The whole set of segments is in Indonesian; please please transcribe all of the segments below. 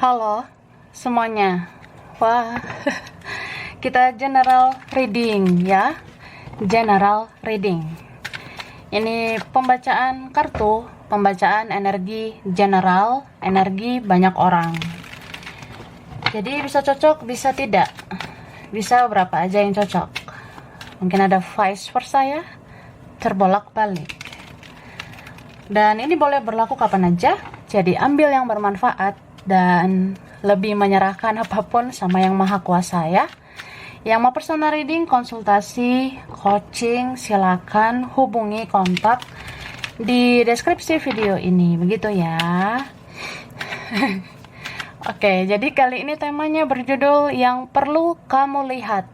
Halo semuanya. Wah, kita general reading ya. General reading. Ini pembacaan kartu, pembacaan energi general, energi banyak orang. Jadi bisa cocok, bisa tidak. Bisa berapa aja yang cocok. Mungkin ada vice versa ya, terbolak-balik. Dan ini boleh berlaku kapan aja. Jadi ambil yang bermanfaat dan lebih menyerahkan apapun sama yang maha kuasa ya. Yang mau personal reading, konsultasi, coaching, silakan hubungi kontak di deskripsi video ini, begitu ya. Oke, jadi kali ini temanya berjudul yang perlu kamu lihat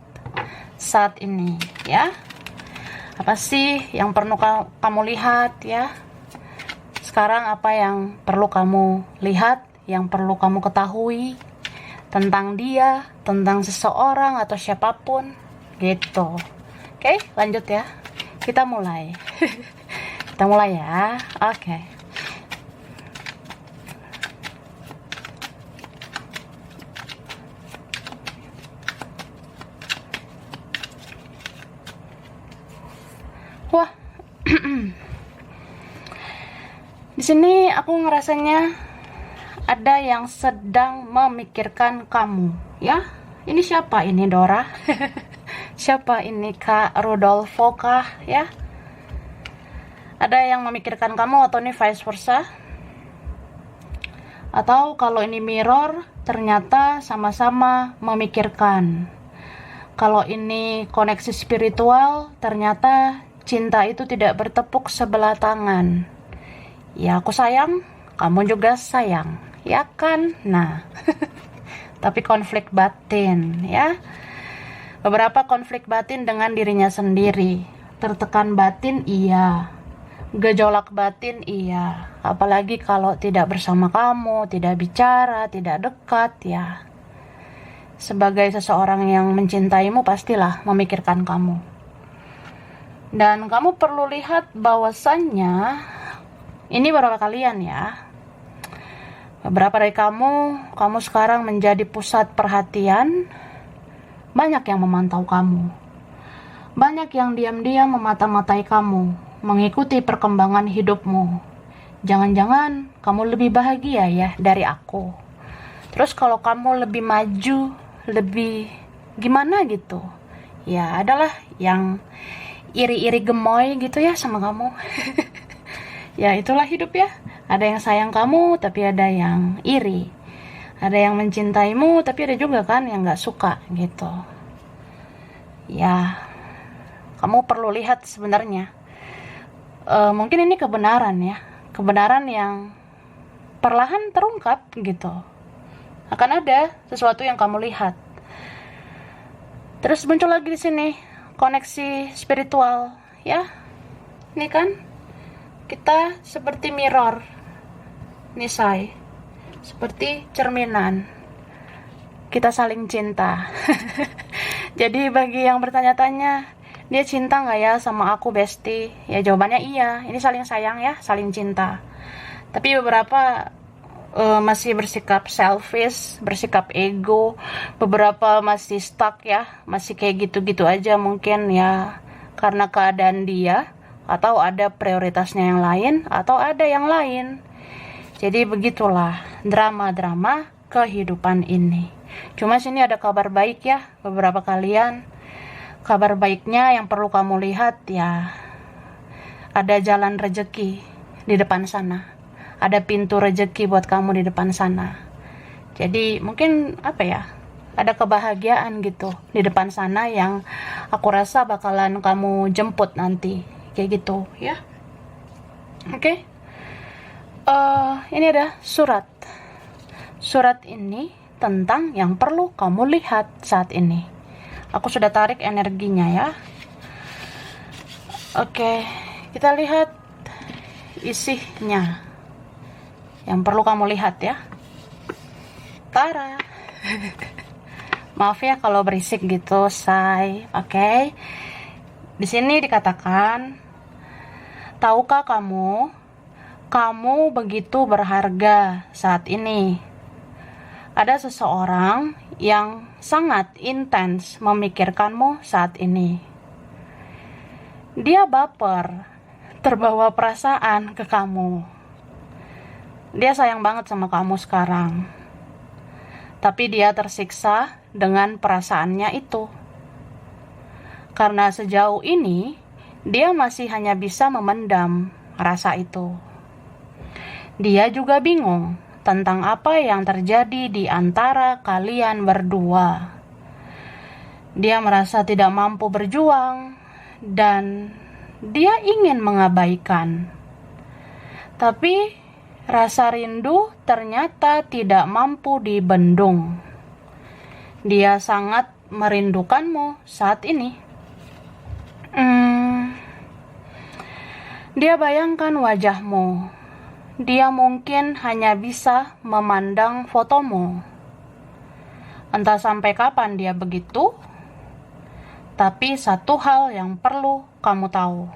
saat ini ya. Apa sih yang perlu kamu lihat ya? Sekarang apa yang perlu kamu lihat, yang perlu kamu ketahui tentang dia, tentang seseorang atau siapapun gitu. Oke, lanjut ya. Kita mulai. Kita mulai ya. Oke. Wah. Di sini aku ngerasanya ada yang sedang memikirkan kamu, ya. Ini siapa ini, Dora? Siapa ini, Kak Rodolfo kah, ya? Ada yang memikirkan kamu atau ini vice versa? Atau kalau ini mirror, ternyata sama-sama memikirkan. Kalau ini koneksi spiritual, ternyata cinta itu tidak bertepuk sebelah tangan. Ya, aku sayang, kamu juga sayang. Ya kan? Nah, tapi konflik batin ya. Beberapa konflik batin dengan dirinya sendiri. Tertekan batin iya. Gejolak batin iya. Apalagi kalau tidak bersama kamu, tidak bicara, tidak dekat ya. Sebagai seseorang yang mencintaimu pastilah memikirkan kamu. Dan kamu perlu lihat bahwasannya ini beberapa kalian ya. Beberapa dari kamu sekarang menjadi pusat perhatian. Banyak yang memantau kamu. Banyak yang diam-diam memata-matai kamu, mengikuti perkembangan hidupmu. Jangan-jangan kamu lebih bahagia ya dari aku. Terus kalau kamu lebih maju, lebih gimana gitu. Ya adalah yang iri-iri gemoy gitu ya sama kamu. Ya itulah hidup ya. Ada yang sayang kamu tapi ada yang iri. Ada yang mencintaimu tapi ada juga kan yang gak suka gitu. Ya, kamu perlu lihat sebenarnya. Mungkin ini kebenaran ya. Kebenaran yang perlahan terungkap gitu. Akan ada sesuatu yang kamu lihat. Terus muncul lagi di sini koneksi spiritual ya. Ini kan kita seperti mirror, nisai, seperti cerminan. Kita saling cinta. Jadi bagi yang bertanya-tanya, dia cinta nggak ya sama aku, Besti? Ya jawabannya iya. Ini saling sayang ya, saling cinta. Tapi beberapa masih bersikap selfish, bersikap ego. Beberapa masih stuck ya, masih kayak gitu-gitu aja mungkin ya, karena keadaan dia. Atau ada prioritasnya yang lain, atau ada yang lain. Jadi begitulah drama-drama kehidupan ini. Cuma sini ada kabar baik ya, beberapa kalian. Kabar baiknya yang perlu kamu lihat ya, ada jalan rejeki di depan sana. Ada pintu rejeki buat kamu di depan sana. Jadi mungkin apa ya, ada kebahagiaan gitu di depan sana yang aku rasa bakalan kamu jemput nanti. Kayak gitu ya. Oke. Ini ada surat. Surat ini tentang yang perlu kamu lihat saat ini. Aku sudah tarik energinya ya. Oke, kita lihat isinya. Yang perlu kamu lihat ya. Tara. Maaf ya kalau berisik gitu, say. Oke. Di sini dikatakan, tahukah kamu begitu berharga saat ini. Ada seseorang yang sangat intens memikirkanmu saat ini. Dia baper, terbawa perasaan ke kamu. Dia sayang banget sama kamu sekarang. Tapi dia tersiksa dengan perasaannya itu. Karena sejauh ini, dia masih hanya bisa memendam rasa itu. Dia juga bingung tentang apa yang terjadi di antara kalian berdua. Dia merasa tidak mampu berjuang dan dia ingin mengabaikan. Tapi rasa rindu ternyata tidak mampu dibendung. Dia sangat merindukanmu saat ini. Dia bayangkan wajahmu. Dia mungkin hanya bisa memandang fotomu. Entah sampai kapan dia begitu, tapi satu hal yang perlu kamu tahu.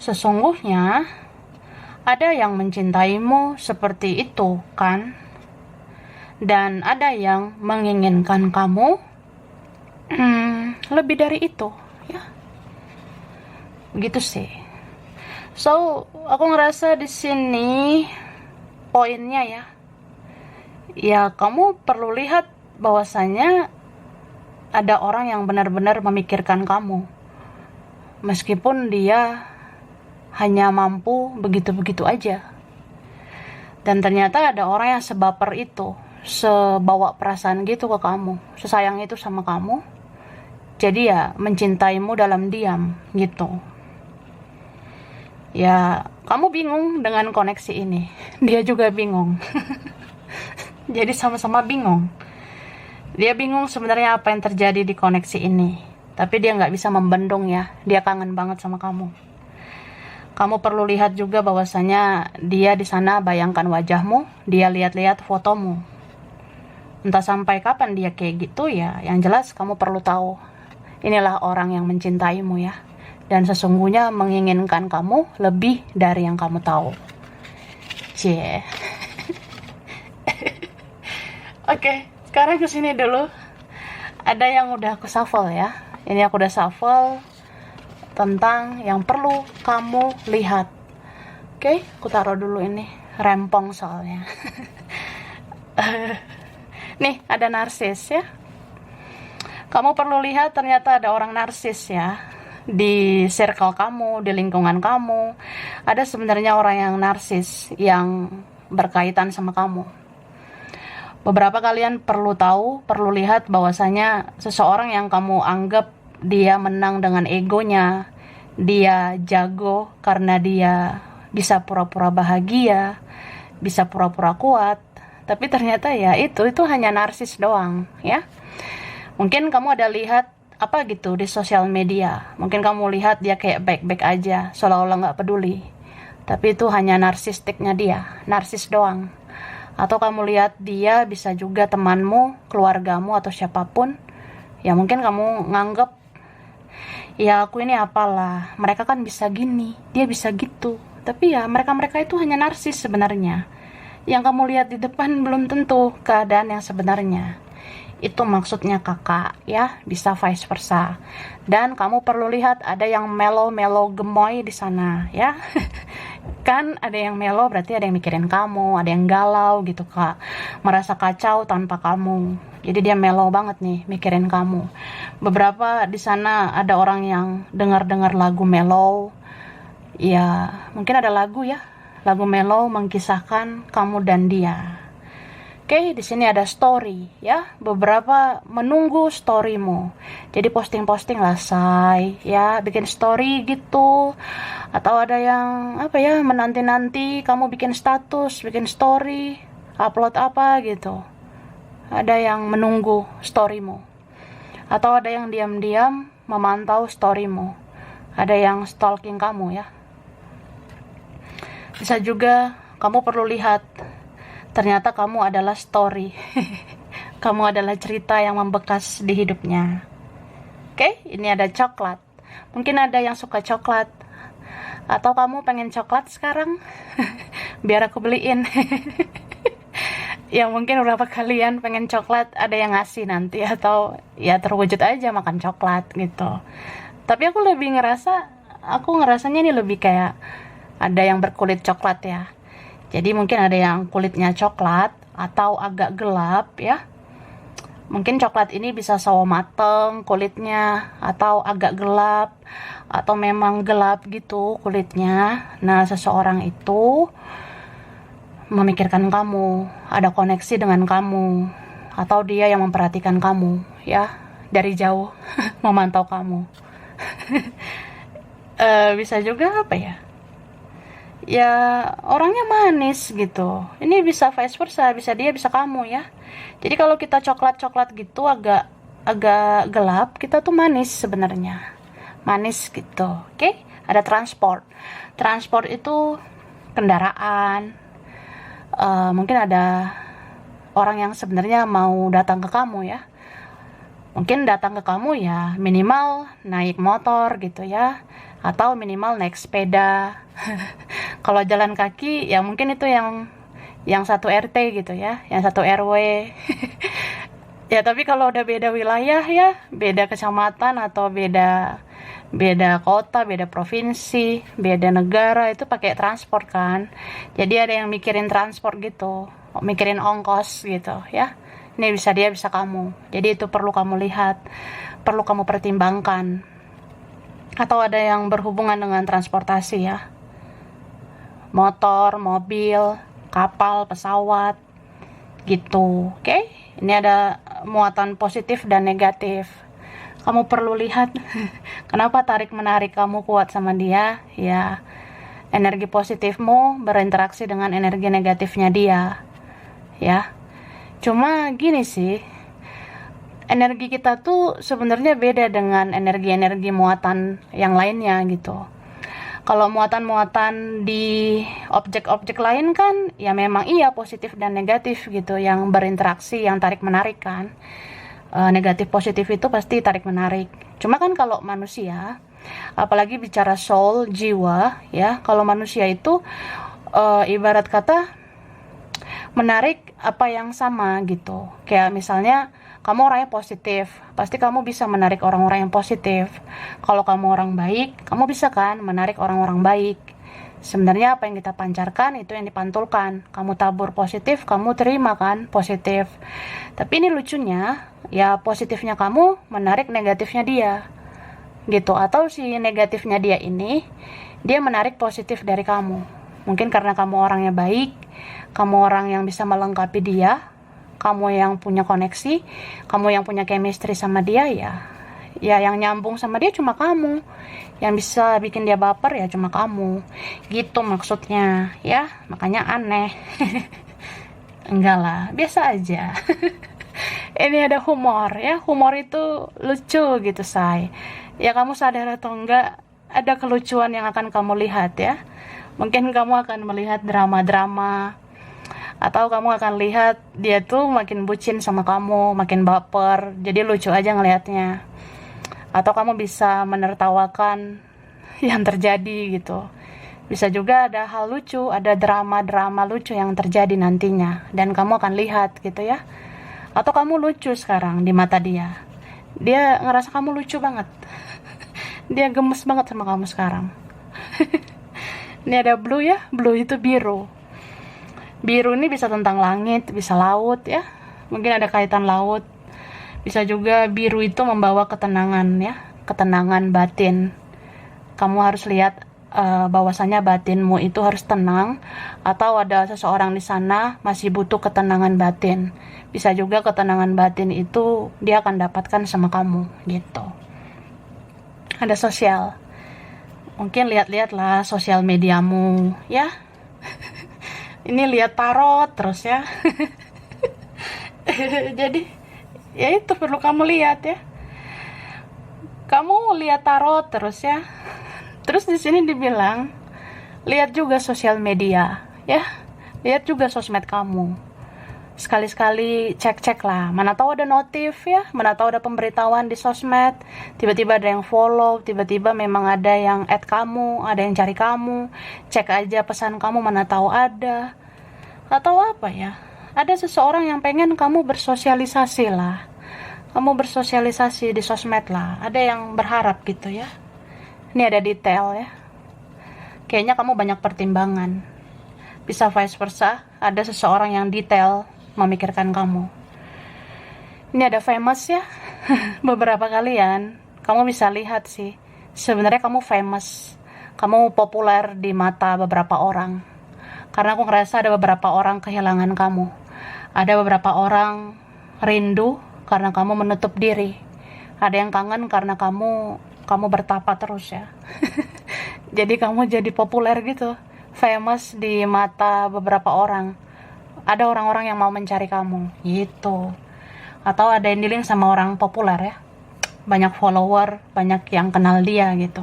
Sesungguhnya, ada yang mencintaimu seperti itu, kan? Dan ada yang menginginkan kamu lebih dari itu, ya. Begitu sih. So, aku ngerasa di sini poinnya ya kamu perlu lihat bahwasanya ada orang yang benar-benar memikirkan kamu, meskipun dia hanya mampu begitu-begitu aja. Dan ternyata ada orang yang sebaper itu, sebawa perasaan gitu ke kamu, sesayang itu sama kamu, jadi ya mencintaimu dalam diam gitu. Ya, kamu bingung dengan koneksi ini. Dia juga bingung. Jadi sama-sama bingung. Dia bingung sebenarnya apa yang terjadi di koneksi ini. Tapi dia nggak bisa membendung ya. Dia kangen banget sama kamu. Kamu perlu lihat juga bahwasanya dia di sana bayangkan wajahmu. Dia lihat-lihat fotomu. Entah sampai kapan dia kayak gitu ya. Yang jelas kamu perlu tahu. Inilah orang yang mencintaimu ya. Dan sesungguhnya menginginkan kamu lebih dari yang kamu tahu. Cie. Oke, sekarang kesini dulu. Ada yang udah aku shuffle ya. Ini aku udah shuffle tentang yang perlu kamu lihat. Oke, aku taruh dulu ini. Rempong soalnya. Nih, ada narsis ya. Kamu perlu lihat ternyata ada orang narsis ya. Di circle kamu, di lingkungan kamu, ada sebenarnya orang yang narsis yang berkaitan sama kamu. Beberapa kalian perlu tahu, perlu lihat bahwasanya seseorang yang kamu anggap dia menang dengan egonya, dia jago karena dia bisa pura-pura bahagia, bisa pura-pura kuat, tapi ternyata ya itu hanya narsis doang ya. Mungkin kamu ada lihat apa gitu di sosial media, mungkin kamu lihat dia kayak baik-baik aja, seolah-olah nggak peduli, tapi itu hanya narsistiknya dia, narsis doang. Atau kamu lihat dia bisa juga temanmu, keluargamu atau siapapun, ya mungkin kamu nganggep, ya aku ini apalah, mereka kan bisa gini, dia bisa gitu, tapi ya mereka itu hanya narsis sebenarnya. Yang kamu lihat di depan belum tentu keadaan yang sebenarnya. Itu maksudnya kakak ya, bisa vice versa. Dan kamu perlu lihat ada yang melo-melo gemoy di sana ya. Kan ada yang melo berarti ada yang mikirin kamu, ada yang galau gitu kak, merasa kacau tanpa kamu. Jadi dia melo banget nih mikirin kamu. Beberapa di sana ada orang yang dengar-dengar lagu melo. Ya, mungkin ada lagu ya, lagu melo mengkisahkan kamu dan dia. Oke, di sini ada story ya, beberapa menunggu storymu. Jadi posting-posting lah say, ya bikin story gitu. Atau ada yang apa ya, menanti-nanti kamu bikin status, bikin story, upload apa gitu. Ada yang menunggu storymu. Atau ada yang diam-diam memantau storymu. Ada yang stalking kamu ya. Bisa juga kamu perlu lihat, ternyata kamu adalah story. Kamu adalah cerita yang membekas di hidupnya. Oke, ini ada coklat. Mungkin ada yang suka coklat. Atau kamu pengen coklat sekarang? Biar aku beliin. Ya mungkin beberapa kalian pengen coklat ada yang ngasih nanti, atau ya terwujud aja makan coklat gitu. Tapi aku ngerasanya ini lebih kayak ada yang berkulit coklat ya. Jadi mungkin ada yang kulitnya coklat atau agak gelap ya. Mungkin coklat ini bisa sawo mateng kulitnya, atau agak gelap, atau memang gelap gitu kulitnya. Nah, seseorang itu memikirkan kamu, ada koneksi dengan kamu, atau dia yang memperhatikan kamu ya, dari jauh memantau kamu. Bisa juga apa ya, ya orangnya manis gitu. Ini bisa vice versa, bisa dia bisa kamu ya. Jadi kalau kita coklat-coklat gitu agak agak gelap, kita tuh manis sebenarnya, manis gitu. Oke, ada transport itu kendaraan. Mungkin ada orang yang sebenarnya mau datang ke kamu ya. Mungkin datang ke kamu ya minimal naik motor gitu ya, atau minimal naik sepeda. Kalau jalan kaki ya mungkin itu yang satu RT gitu ya, yang satu RW. Ya tapi kalau udah beda wilayah ya, beda kecamatan atau beda beda kota, beda provinsi, beda negara, itu pakai transport kan. Jadi ada yang mikirin transport gitu, mikirin ongkos gitu ya. Ini bisa dia bisa kamu. Jadi itu perlu kamu lihat, perlu kamu pertimbangkan. Atau ada yang berhubungan dengan transportasi ya, motor, mobil, kapal, pesawat gitu. Oke? Ini ada muatan positif dan negatif. Kamu perlu lihat kenapa tarik menarik kamu kuat sama dia ya. Energi positifmu berinteraksi dengan energi negatifnya dia ya. Cuma gini sih, energi kita tuh sebenarnya beda dengan energi-energi muatan yang lainnya gitu. Kalau muatan-muatan di objek-objek lain kan ya memang iya positif dan negatif gitu, yang berinteraksi, yang tarik menarik kan. Negatif positif itu pasti tarik menarik. Cuma kan kalau manusia, apalagi bicara soul, jiwa ya, kalau manusia itu ibarat kata menarik apa yang sama gitu. Kayak misalnya kamu orangnya positif, pasti kamu bisa menarik orang-orang yang positif. Kalau kamu orang baik, kamu bisa kan menarik orang-orang baik. Sebenarnya apa yang kita pancarkan itu yang dipantulkan. Kamu tabur positif, kamu terima kan positif. Tapi ini lucunya, ya positifnya kamu menarik negatifnya dia gitu. Atau si negatifnya dia ini, dia menarik positif dari kamu. Mungkin karena kamu orangnya baik, kamu orang yang bisa melengkapi dia, kamu yang punya koneksi, kamu yang punya chemistry sama dia ya yang nyambung sama dia cuma kamu, yang bisa bikin dia baper ya cuma kamu gitu maksudnya ya. Makanya aneh. Enggak lah, biasa aja. Ini ada humor ya, humor itu lucu gitu say ya. Kamu sadar atau enggak, ada kelucuan yang akan kamu lihat ya. Mungkin kamu akan melihat drama-drama, atau kamu akan lihat dia tuh makin bucin sama kamu, makin baper, jadi lucu aja ngelihatnya. Atau kamu bisa menertawakan yang terjadi gitu. Bisa juga ada hal lucu, ada drama-drama lucu yang terjadi nantinya, dan kamu akan lihat gitu ya. Atau kamu lucu sekarang di mata dia, dia ngerasa kamu lucu banget. Dia gemes banget sama kamu sekarang. Ini ada blue ya, blue itu biru. Biru ini bisa tentang langit, bisa laut ya. Mungkin ada kaitan laut. Bisa juga biru itu membawa ketenangan ya, ketenangan batin. Kamu harus lihat bahwasanya batinmu itu harus tenang, atau ada seseorang di sana masih butuh ketenangan batin. Bisa juga ketenangan batin itu dia akan dapatkan sama kamu gitu. Ada sosial. Mungkin lihat-lihatlah sosial mediamu ya. Ini lihat tarot terus ya. Jadi ya itu perlu kamu lihat ya. Kamu lihat tarot terus ya. Terus di sini dibilang lihat juga sosial media ya. Lihat juga sosmed kamu. Sekali-sekali cek-cek lah, mana tahu ada notif ya, mana tahu ada pemberitahuan di sosmed, tiba-tiba ada yang follow, tiba-tiba memang ada yang add kamu, ada yang cari kamu. Cek aja pesan kamu, mana tahu ada. Atau apa ya, ada seseorang yang pengen kamu bersosialisasi lah. Kamu bersosialisasi di sosmed lah. Ada yang berharap gitu ya. Ini ada detail ya. Kayaknya kamu banyak pertimbangan. Bisa vice versa, ada seseorang yang detail memikirkan kamu. Ini ada famous ya. Beberapa kalian, kamu bisa lihat sih. Sebenarnya kamu famous. Kamu populer di mata beberapa orang. Karena aku ngerasa ada beberapa orang kehilangan kamu. Ada beberapa orang rindu karena kamu menutup diri. Ada yang kangen karena kamu bertapa terus ya. Jadi kamu jadi populer gitu. Famous di mata beberapa orang. Ada orang-orang yang mau mencari kamu gitu. Atau ada yang dealing sama orang populer ya. Banyak follower, banyak yang kenal dia gitu.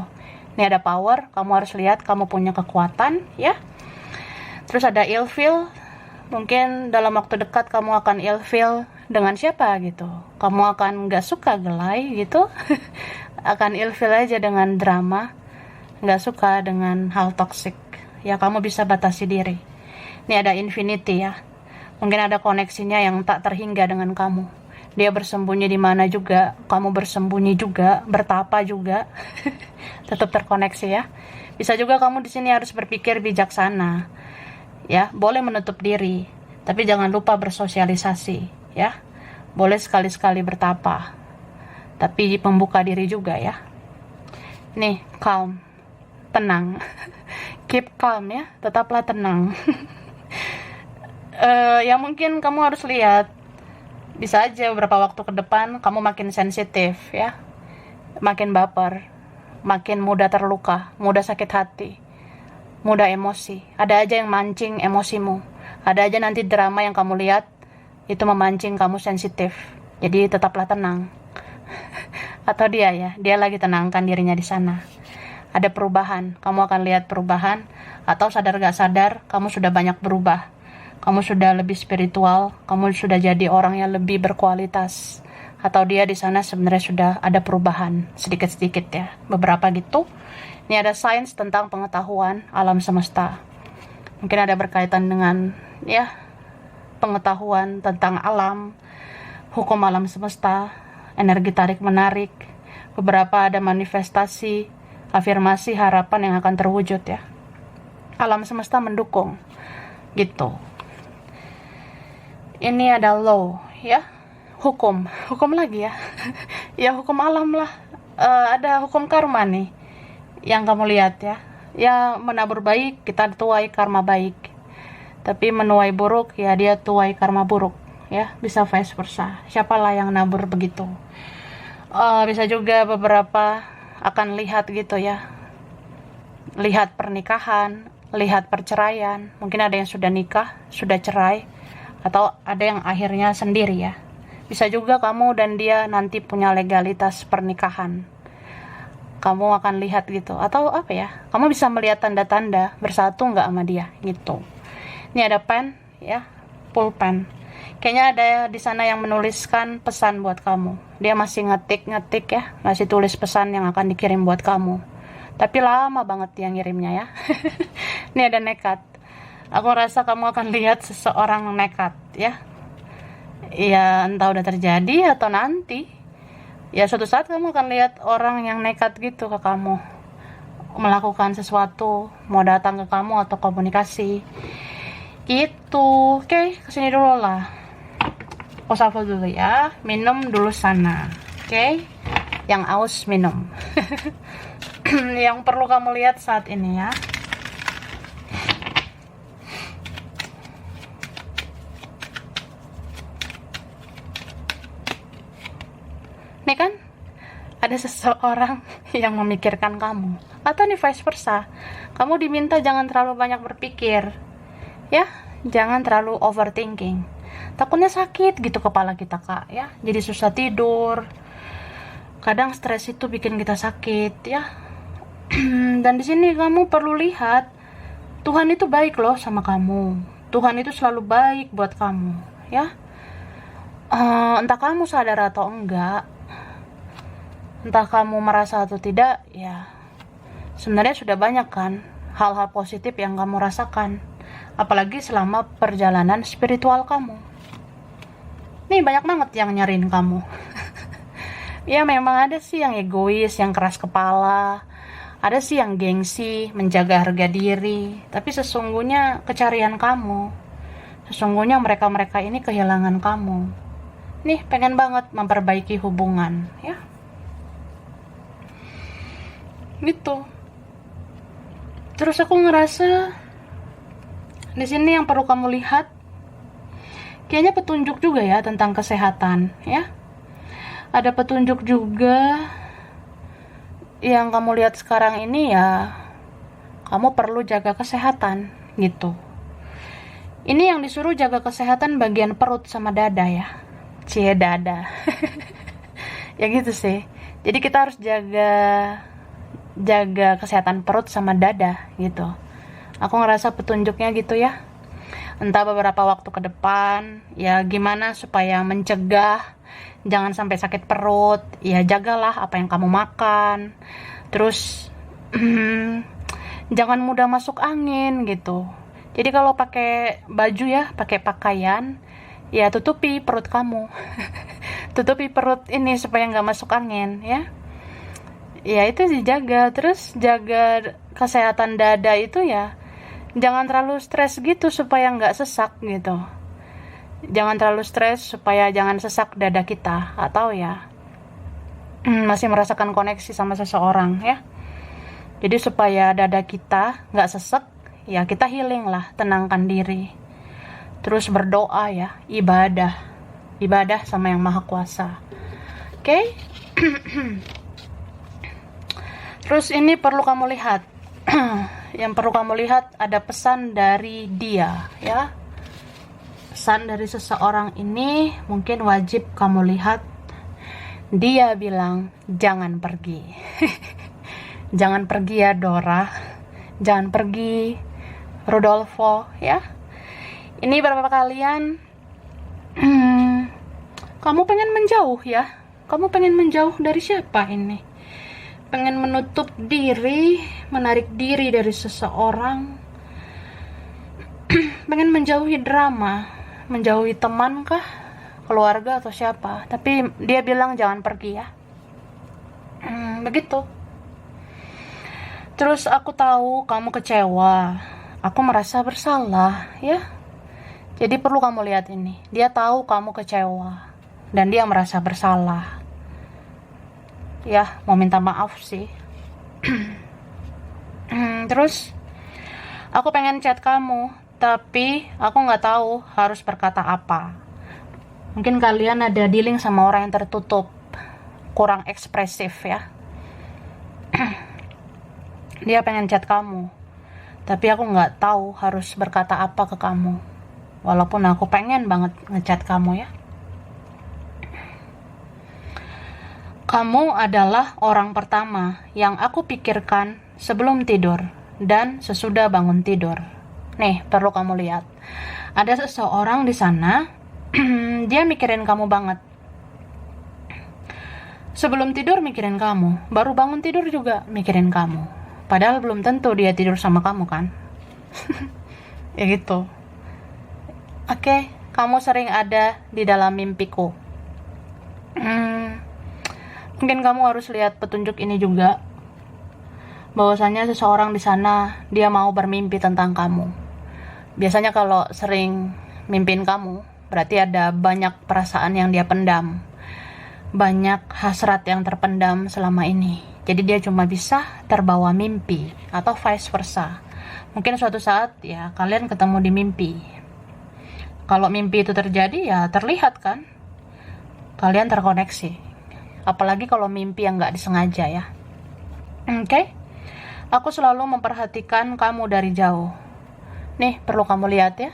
Ini ada power, kamu harus lihat kamu punya kekuatan ya. Terus ada ilfeel. Mungkin dalam waktu dekat kamu akan ilfeel dengan siapa gitu. Kamu akan gak suka gelai gitu. Akan ilfeel aja dengan drama. Gak suka dengan hal toksik. Ya kamu bisa batasi diri. Ini ada infinity ya. Mungkin ada koneksinya yang tak terhingga dengan kamu. Dia bersembunyi di mana juga, kamu bersembunyi juga, bertapa juga. Tetap terkoneksi ya. Bisa juga kamu di sini harus berpikir bijaksana. Ya, boleh menutup diri, tapi jangan lupa bersosialisasi ya. Boleh sekali-sekali bertapa. Tapi membuka diri juga ya. Nih, calm. Tenang. Keep calm ya, tetaplah tenang. Ya mungkin kamu harus lihat, bisa aja beberapa waktu ke depan kamu makin sensitif ya, makin baper, makin mudah terluka, mudah sakit hati, mudah emosi. Ada aja yang mancing emosimu, ada aja nanti drama yang kamu lihat itu memancing kamu sensitif. Jadi tetaplah tenang. Atau dia lagi tenangkan dirinya di sana. Ada perubahan, kamu akan lihat perubahan. Atau sadar gak sadar, kamu sudah banyak berubah. Kamu sudah lebih spiritual, kamu sudah jadi orang yang lebih berkualitas. Atau dia di sana sebenarnya sudah ada perubahan, sedikit-sedikit ya. Beberapa gitu. Ini ada sains tentang pengetahuan alam semesta. Mungkin ada berkaitan dengan ya pengetahuan tentang alam, hukum alam semesta, energi tarik-menarik. Beberapa ada manifestasi, afirmasi, harapan yang akan terwujud ya. Alam semesta mendukung gitu. Ini ada law ya, hukum lagi ya. Ya hukum alam lah. Ada hukum karma nih yang kamu lihat ya. Ya menabur baik kita tuai karma baik, tapi menuai buruk ya dia tuai karma buruk ya. Bisa vice versa, siapalah yang nabur begitu. Bisa juga beberapa akan lihat gitu ya, lihat pernikahan, lihat perceraian. Mungkin ada yang sudah nikah, sudah cerai, atau ada yang akhirnya sendiri ya. Bisa juga kamu dan dia nanti punya legalitas pernikahan. Kamu akan lihat gitu. Atau apa ya, kamu bisa melihat tanda-tanda bersatu nggak sama dia gitu. Ini ada pen ya, pulpen. Kayaknya ada di sana yang menuliskan pesan buat kamu. Dia masih ngetik ya, masih tulis pesan yang akan dikirim buat kamu. Tapi lama banget dia ngirimnya ya. Ini ada nekat. Aku rasa kamu akan lihat seseorang nekat ya. Ya entah udah terjadi atau nanti. Ya suatu saat kamu akan lihat orang yang nekat gitu ke kamu. Melakukan sesuatu, mau datang ke kamu atau komunikasi. Gitu. Oke, kesini dulu lah. Osafo dulu ya. Minum dulu sana. Oke. Yang aus minum. Yang perlu kamu lihat saat ini ya. Nih kan, ada seseorang yang memikirkan kamu. Atau nih vice versa, kamu diminta jangan terlalu banyak berpikir. Ya, jangan terlalu overthinking. Takutnya sakit gitu kepala kita kak ya. Jadi susah tidur. Kadang stres itu bikin kita sakit ya. Dan di sini kamu perlu lihat, Tuhan itu baik loh sama kamu. Tuhan itu selalu baik buat kamu ya. Entah kamu sadar atau enggak, entah kamu merasa atau tidak, ya sebenarnya sudah banyak kan hal-hal positif yang kamu rasakan. apalagi selama perjalanan spiritual kamu. Nih banyak banget yang nyariin kamu. Ya memang ada sih yang egois, yang keras kepala, ada sih yang gengsi, menjaga harga diri, tapi sesungguhnya kecarian kamu. Sesungguhnya mereka-mereka ini kehilangan kamu. Nih pengen banget memperbaiki hubungan, ya. Gitu. Terus aku ngerasa di sini yang perlu kamu lihat kayaknya petunjuk juga ya tentang kesehatan, ya. Ada petunjuk juga yang kamu lihat sekarang ini ya, kamu perlu jaga kesehatan gitu. Ini yang disuruh jaga kesehatan bagian perut sama dada ya. Cie dada. Ya gitu sih. Jadi kita harus jaga kesehatan perut sama dada gitu. Aku ngerasa petunjuknya gitu ya. Entah beberapa waktu ke depan, ya gimana supaya mencegah jangan sampai sakit perut, ya jagalah apa yang kamu makan. Terus jangan mudah masuk angin gitu. Jadi kalau pakai baju ya, pakai pakaian, ya tutupi perut kamu. Tutupi perut ini supaya nggak masuk angin ya. Ya itu dijaga. Terus jaga kesehatan dada itu ya, jangan terlalu stres gitu supaya nggak sesak gitu. Jangan terlalu stres supaya jangan sesak dada kita, atau ya masih merasakan koneksi sama seseorang ya. Jadi supaya dada kita nggak sesek, ya kita healing lah, tenangkan diri. Terus berdoa ya, ibadah sama yang maha kuasa. Oke? Terus ini perlu kamu lihat. Yang perlu kamu lihat ada pesan dari dia ya. Pesan dari seseorang ini mungkin wajib kamu lihat. Dia bilang jangan pergi. Jangan pergi ya Dora. Jangan pergi Rodolfo ya. Ini beberapa kalian kamu pengen menjauh ya. Kamu pengen menjauh dari siapa ini? Pengen menutup diri, menarik diri dari seseorang. Pengen menjauhi drama, menjauhi teman kah, keluarga atau siapa. Tapi dia bilang jangan pergi ya. Begitu. Terus aku tahu kamu kecewa. Aku merasa bersalah ya. Jadi perlu kamu lihat ini. Dia tahu kamu kecewa dan dia merasa bersalah. Ya, mau minta maaf sih. Terus aku pengen chat kamu, tapi aku nggak tahu harus berkata apa. Mungkin kalian ada dealing sama orang yang tertutup, kurang ekspresif ya. Dia pengen chat kamu, tapi aku nggak tahu harus berkata apa ke kamu. Walaupun aku pengen banget ngechat kamu ya. Kamu adalah orang pertama yang aku pikirkan sebelum tidur dan sesudah bangun tidur. Nih, perlu kamu lihat. Ada seseorang di sana, dia mikirin kamu banget. Sebelum tidur mikirin kamu, baru bangun tidur juga mikirin kamu. Padahal belum tentu dia tidur sama kamu kan? Ya gitu. Oke, kamu sering ada di dalam mimpiku. Mungkin kamu harus lihat petunjuk ini juga. Bahwasanya seseorang di sana, dia mau bermimpi tentang kamu. Biasanya kalau sering mimpin kamu, berarti ada banyak perasaan yang dia pendam. Banyak hasrat yang terpendam selama ini. Jadi dia cuma bisa terbawa mimpi atau vice versa. Mungkin suatu saat ya kalian ketemu di mimpi. Kalau mimpi itu terjadi ya terlihat kan. Kalian terkoneksi. Apalagi kalau mimpi yang gak disengaja ya. Oke? Aku selalu memperhatikan kamu dari jauh. Nih, perlu kamu lihat ya.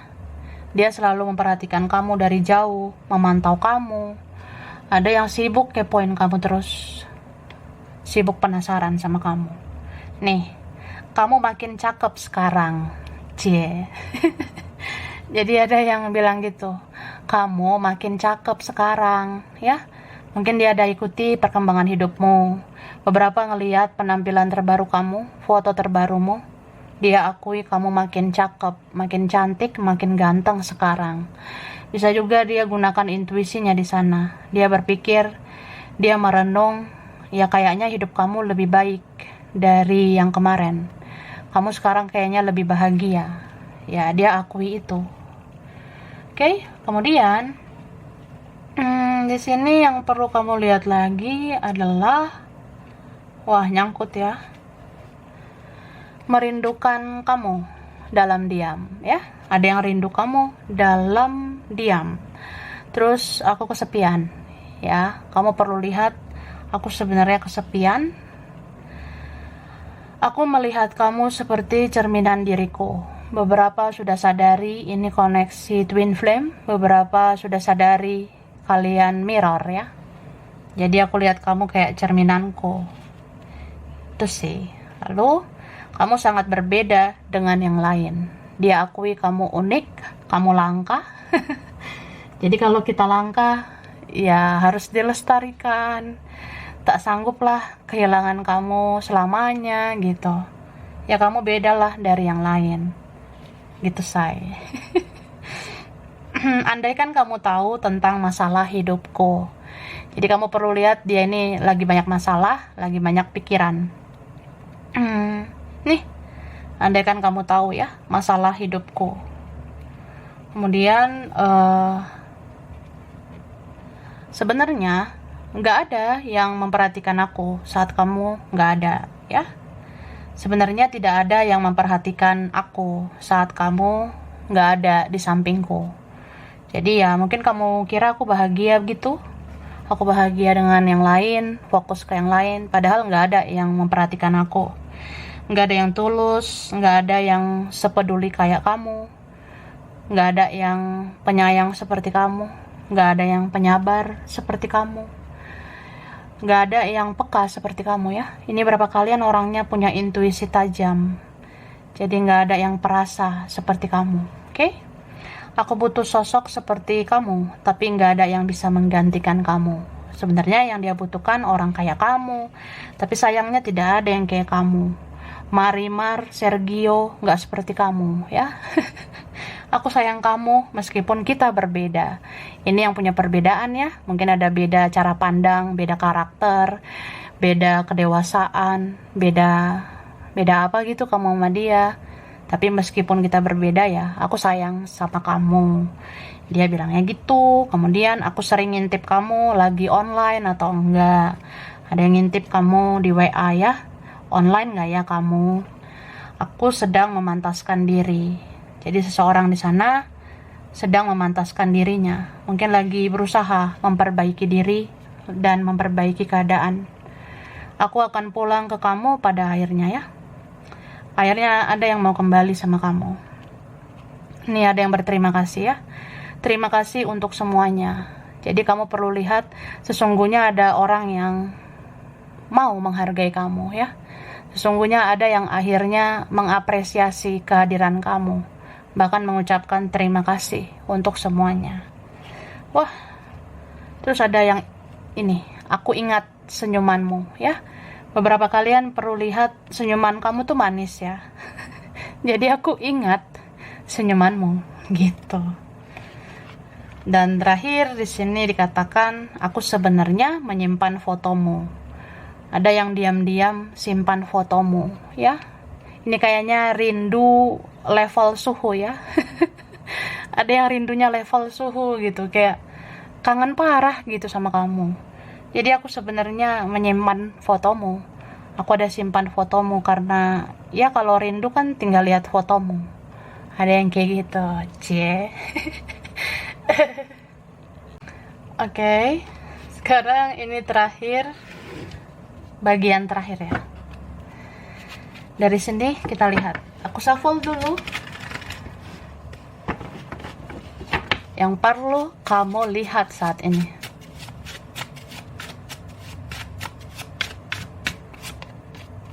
Dia selalu memperhatikan kamu dari jauh, memantau kamu. Ada yang sibuk kepoin kamu terus. Sibuk penasaran sama kamu. Nih, kamu makin cakep sekarang. Cie. Jadi ada yang bilang gitu. Kamu makin cakep sekarang, ya. Mungkin dia ada ikuti perkembangan hidupmu. Beberapa ngeliat penampilan terbaru kamu, foto terbarumu. Dia akui kamu makin cakep, makin cantik, makin ganteng sekarang. Bisa juga dia gunakan intuisinya di sana. Dia berpikir, dia merenung, ya kayaknya hidup kamu lebih baik dari yang kemarin. Kamu sekarang kayaknya lebih bahagia. Ya, dia akui itu. Oke, kemudian di sini yang perlu kamu lihat lagi adalah, wah nyangkut ya, merindukan kamu dalam diam ya. Ada yang rindu kamu dalam diam. Terus aku kesepian ya. Kamu perlu lihat, aku sebenarnya kesepian. Aku melihat kamu seperti cerminan diriku. Beberapa sudah sadari ini koneksi twin flame, beberapa sudah sadari kalian mirror ya. Jadi aku lihat kamu kayak cerminanku. Itu sih. Lalu kamu sangat berbeda dengan yang lain. Dia akui kamu unik, kamu langka. Jadi kalau kita langka, ya harus dilestarikan. Tak sangguplah kehilangan kamu selamanya gitu. Ya kamu bedalah dari yang lain. Gitu say. Andaikan kamu tahu tentang masalah hidupku. Jadi kamu perlu lihat dia ini lagi banyak masalah, lagi banyak pikiran. Nih, andaikan kamu tahu ya masalah hidupku. Kemudian sebenarnya nggak ada yang memperhatikan aku saat kamu nggak ada ya. Sebenarnya tidak ada yang memperhatikan aku saat kamu nggak ada di sampingku. Jadi ya mungkin kamu kira aku bahagia gitu. Aku bahagia dengan yang lain, fokus ke yang lain. Padahal nggak ada yang memperhatikan aku. Nggak ada yang tulus, nggak ada yang sepeduli kayak kamu. Nggak ada yang penyayang seperti kamu. Nggak ada yang penyabar seperti kamu. Nggak ada yang peka seperti kamu ya. Ini berapa kalian orangnya punya intuisi tajam. Jadi nggak ada yang perasa seperti kamu. Oke? Aku butuh sosok seperti kamu, tapi nggak ada yang bisa menggantikan kamu. Sebenarnya yang dia butuhkan orang kayak kamu, tapi sayangnya tidak ada yang kayak kamu. Marimar, Sergio, nggak seperti kamu ya. Aku sayang kamu meskipun kita berbeda. Ini yang punya perbedaan ya. Mungkin ada beda cara pandang, beda karakter, beda kedewasaan, beda apa gitu kamu sama dia. Tapi meskipun kita berbeda ya, aku sayang sama kamu. Dia bilangnya gitu. Kemudian aku sering ngintip kamu lagi online atau enggak. Ada yang ngintip kamu di WA ya. Online nggak ya kamu? Aku sedang memantaskan diri. Jadi seseorang di sana sedang memantaskan dirinya. Mungkin lagi berusaha memperbaiki diri dan memperbaiki keadaan. Aku akan pulang ke kamu pada akhirnya ya. Akhirnya ada yang mau kembali sama kamu. Ini ada yang berterima kasih ya. Terima kasih untuk semuanya. Jadi kamu perlu lihat, sesungguhnya ada orang yang mau menghargai kamu ya. Sesungguhnya ada yang akhirnya mengapresiasi kehadiran kamu. Bahkan mengucapkan terima kasih untuk semuanya. Wah, terus ada yang ini, aku ingat senyumanmu ya. Beberapa kalian perlu lihat senyuman kamu tuh manis ya. Jadi aku ingat senyumanmu gitu. Dan terakhir di sini dikatakan aku sebenarnya menyimpan fotomu. Ada yang diam-diam simpan fotomu ya. Ini kayaknya rindu level suhu ya. Ada yang rindunya level suhu gitu, kayak kangen parah gitu sama kamu. Jadi aku sebenarnya menyimpan fotomu. Aku ada simpan fotomu karena ya kalau rindu kan tinggal lihat fotomu. Ada yang kayak gitu, cie. Oke, sekarang ini terakhir, bagian terakhir ya. Dari sini kita lihat. Aku shuffle dulu. Yang perlu kamu lihat saat ini.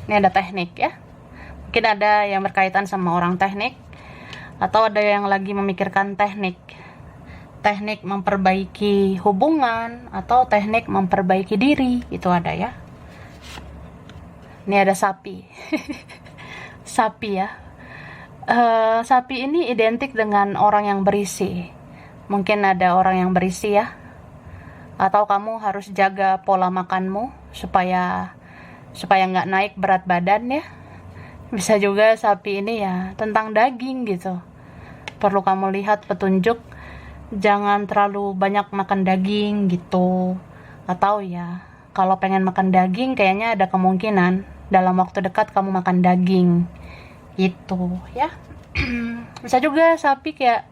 Ini ada teknik ya. Mungkin ada yang berkaitan sama orang teknik. Atau ada yang lagi memikirkan teknik. Teknik memperbaiki hubungan. Atau teknik memperbaiki diri. Itu ada ya. Ini ada sapi. Sapi ya. Sapi ini identik dengan orang yang berisi. Mungkin ada orang yang berisi ya. Atau kamu harus jaga pola makanmu supaya nggak naik berat badan ya. Bisa juga sapi ini ya tentang daging gitu. Perlu kamu lihat petunjuk, jangan terlalu banyak makan daging gitu. Atau ya, kalau pengen makan daging kayaknya ada kemungkinan dalam waktu dekat kamu makan daging. Gitu ya. Bisa juga sapi kayak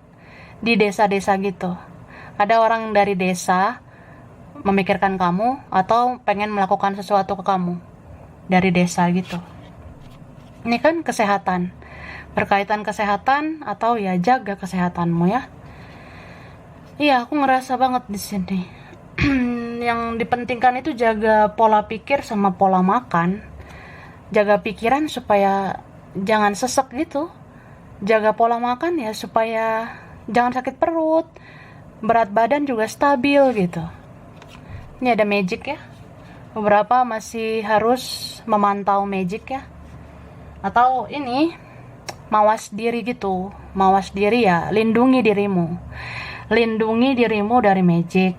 di desa-desa gitu. Ada orang dari desa memikirkan kamu atau pengen melakukan sesuatu ke kamu dari desa gitu. Ini kan kesehatan. Berkaitan kesehatan atau ya jaga kesehatanmu ya. Iya, aku ngerasa banget di sini. Yang dipentingkan itu jaga pola pikir sama pola makan. Jaga pikiran supaya jangan sesek gitu. Jaga pola makan ya supaya jangan sakit perut. Berat badan juga stabil gitu. Ini ada magic ya. Beberapa masih harus memantau magic ya. Atau ini mawas diri gitu. Mawas diri ya, lindungi dirimu. Lindungi dirimu dari magic.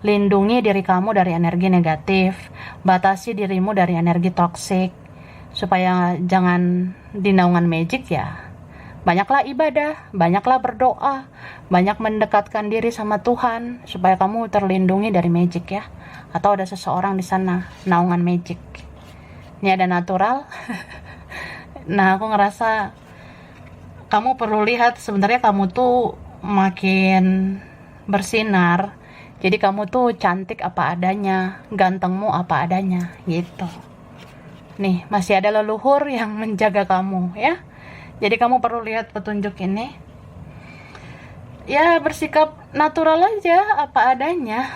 Lindungi diri kamu dari energi negatif. Batasi dirimu dari energi toksik. Supaya jangan di naungan magic ya. Banyaklah ibadah, banyaklah berdoa, banyak mendekatkan diri sama Tuhan supaya kamu terlindungi dari magic ya. Atau ada seseorang di sana naungan magic. Ini ada natural. Nah, aku ngerasa kamu perlu lihat sebenarnya kamu tuh makin bersinar. Jadi kamu tuh cantik apa adanya, gantengmu apa adanya gitu. Nih, masih ada leluhur yang menjaga kamu ya. Jadi kamu perlu lihat petunjuk ini. Ya, bersikap natural aja apa adanya.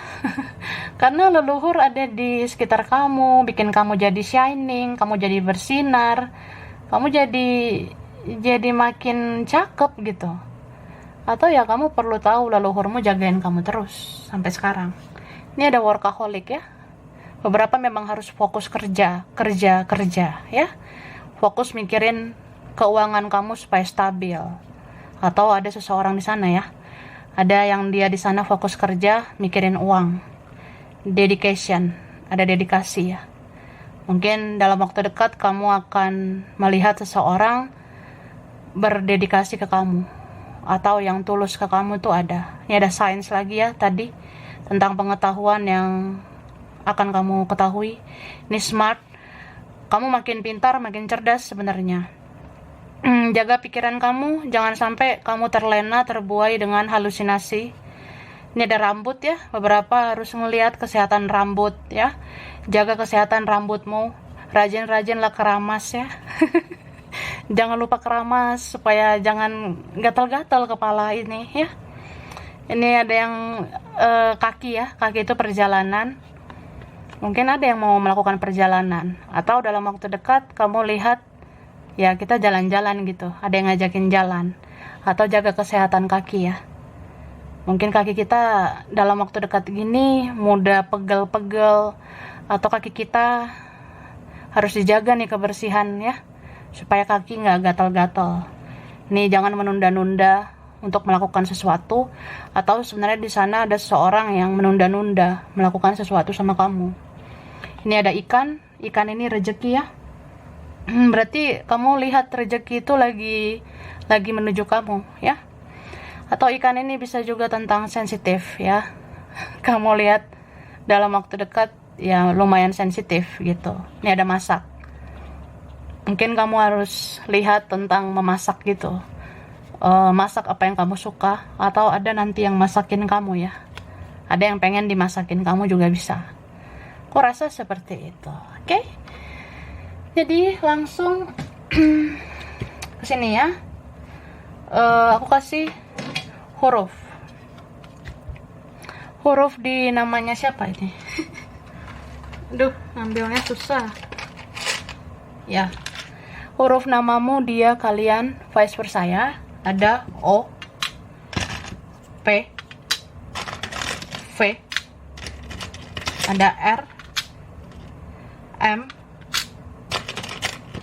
Karena leluhur ada di sekitar kamu, bikin kamu jadi shining, kamu jadi bersinar, kamu jadi makin cakep gitu. Atau ya kamu perlu tahu leluhurmu jagain kamu terus sampai sekarang. Ini ada workaholic ya. Beberapa memang harus fokus kerja ya. Fokus mikirin keuangan kamu supaya stabil. Atau ada seseorang di sana ya. Ada yang dia di sana fokus kerja, mikirin uang. Dedication, ada dedikasi ya. Mungkin dalam waktu dekat kamu akan melihat seseorang berdedikasi ke kamu. Atau yang tulus ke kamu tuh ada. Ini ada sains lagi ya tadi. Tentang pengetahuan yang akan kamu ketahui. Ini smart. Kamu makin pintar, makin cerdas sebenarnya. Jaga pikiran kamu, jangan sampai kamu terlena, terbuai dengan halusinasi. Ini ada rambut ya, beberapa harus ngelihat kesehatan rambut ya. Jaga kesehatan rambutmu, rajin-rajinlah keramas ya. Jangan lupa keramas supaya jangan gatal-gatal kepala ini ya. Ini ada yang kaki ya, kaki itu perjalanan. Mungkin ada yang mau melakukan perjalanan atau dalam waktu dekat kamu lihat ya kita jalan-jalan gitu, ada yang ngajakin jalan. Atau jaga kesehatan kaki ya. Mungkin kaki kita dalam waktu dekat gini mudah pegel-pegel, atau kaki kita harus dijaga nih kebersihan ya, supaya kaki nggak gatal-gatal. Nih jangan menunda-nunda untuk melakukan sesuatu, atau sebenarnya di sana ada seseorang yang menunda-nunda melakukan sesuatu sama kamu. Ini ada ikan ini rezeki ya. Berarti kamu lihat rezeki itu lagi menuju kamu ya. Atau ikan ini bisa juga tentang sensitif ya. Kamu lihat dalam waktu dekat ya lumayan sensitif gitu. Ini ada masak. Mungkin kamu harus lihat tentang memasak gitu. Masak apa yang kamu suka, atau ada nanti yang masakin kamu ya. Ada yang pengen dimasakin kamu juga bisa. Aku rasa seperti itu. Oke? Jadi langsung ke sini ya. Aku kasih huruf di namanya siapa ini? Aduh, ngambilnya susah. Ya. Huruf namamu, dia, kalian, vice versa ya. Ada O, P, V, ada R, M,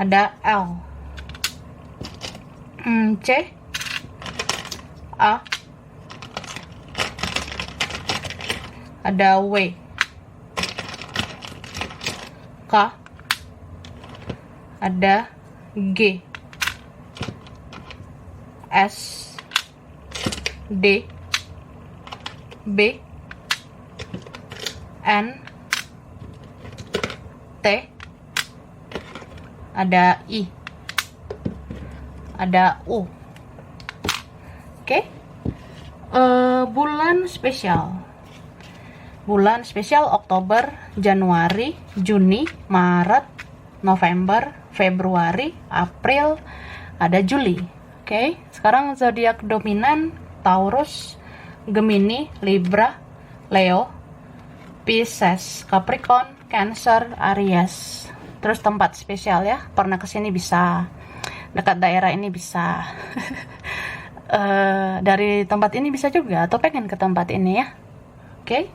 ada L. C, A, ada W, K, ada G, S, D, B, N, T, ada I, ada U. Oke. Bulan spesial. Bulan spesial Oktober, Januari, Juni, Maret, November, Februari, April, ada Juli. Oke. Sekarang zodiak dominan Taurus, Gemini, Libra, Leo, Pisces, Capricorn, Cancer, Aries. Terus tempat spesial ya, pernah kesini bisa, dekat daerah ini bisa. Dari tempat ini bisa juga, atau pengen ke tempat ini ya. Oke.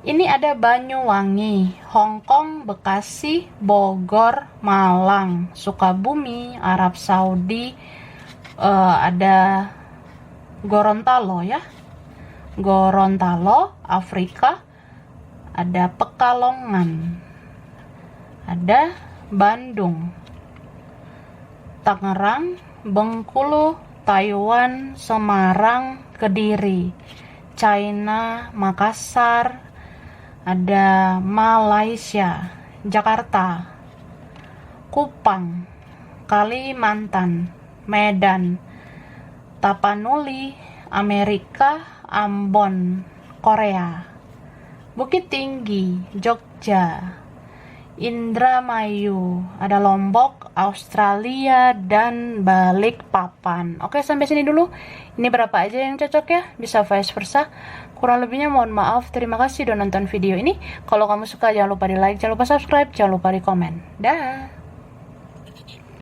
Ini ada Banyuwangi, Hong Kong, Bekasi, Bogor, Malang, Sukabumi, Arab Saudi, ada Gorontalo ya, Gorontalo, Afrika, ada Pekalongan, ada Bandung, Tangerang, Bengkulu, Taiwan, Semarang, Kediri, China, Makassar, ada Malaysia, Jakarta, Kupang, Kalimantan, Medan, Tapanuli, Amerika, Ambon, Korea, Bukit Tinggi, Jogja, Indramayu, ada Lombok, Australia, dan Balikpapan. Oke, sampai sini dulu. Ini berapa aja yang cocok ya? Bisa vice versa. Kurang lebihnya mohon maaf. Terima kasih udah nonton video ini. Kalau kamu suka jangan lupa di like, jangan lupa subscribe, jangan lupa di komen. Dah.